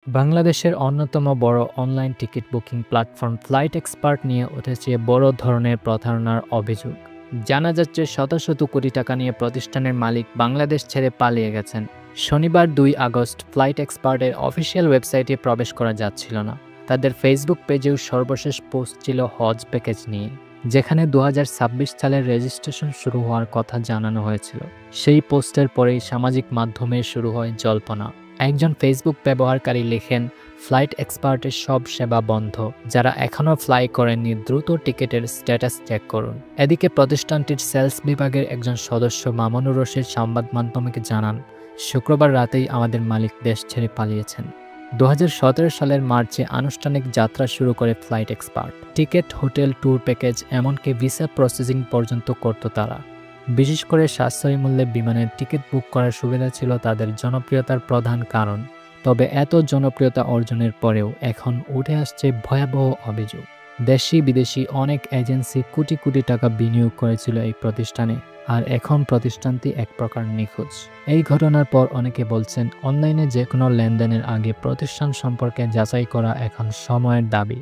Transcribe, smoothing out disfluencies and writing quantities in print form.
বাংলাদেশের অন্যতম বড় online ticket booking platform flight expert নিয়ে উঠেছে বড় ধরনের প্রতারণার অভিযোগ। জানা যাচ্ছে শত শত কোটি টাকা নিয়ে প্রতিষ্ঠানের মালিক বাংলাদেশ ছেড়ে পালিয়ে গেছেন। শনিবার ২ আগস্ট ফ্লাইট এক্সপার্টের অফিসিয়াল ওয়েবসাইটে প্রবেশ করা যাচ্ছিল না। তাদের ফেসবুক পেজেও সর্বশেষ পোস্ট ছিল হজ প্যাকেজ নিয়ে, যেখানে ২০২৬ সালের রেজিস্ট্রেশন শুরু হওয়ার কথা জানানো হয়েছিল। সেই পোস্টের পরেই সামাজিক মাধ্যমে শুরু হয় জল্পনা। একজন ফেসবুক ব্যবহারকারী লেখেন, ফ্লাইট এক্সপার্টের সব সেবা বন্ধ, যারা এখনও ফ্লাই করেননি দ্রুত টিকিটের স্ট্যাটাস চেক করুন। এদিকে প্রতিষ্ঠানটির সেলস বিভাগের একজন সদস্য মামুনুর রশিদ সংবাদ মাধ্যমকে জানান, শুক্রবার রাতেই আমাদের মালিক দেশ ছেড়ে পালিয়েছেন। ২০১৭ সালের মার্চে আনুষ্ঠানিক যাত্রা শুরু করে flight expert. Ticket, hotel, tour package, এমনকি ভিসা প্রসেসিং পর্যন্ত করত তারা। বিশেষ করে সাশ্রয়ী মূল্যে বিমানের টিকিট বুক করার সুবিধা ছিল তাদের জনপ্রিয়তার প্রধান কারণ। তবে এত জনপ্রিয়তা অর্জনের পরেও এখন উঠে আসছে ভয়াবহ অভিযোগ। দেশি বিদেশি অনেক এজেন্সি কোটি কোটি টাকা বিনিয়োগ করেছিল এই প্রতিষ্ঠানে, আর এখন প্রতিষ্ঠানটি এক প্রকার নিখোঁজ। এই ঘটনার পর অনেকে বলছেন, অনলাইনে যে কোনো লেনদেনের আগে প্রতিষ্ঠান সম্পর্কে যাচাই করা এখন সময়ের দাবি।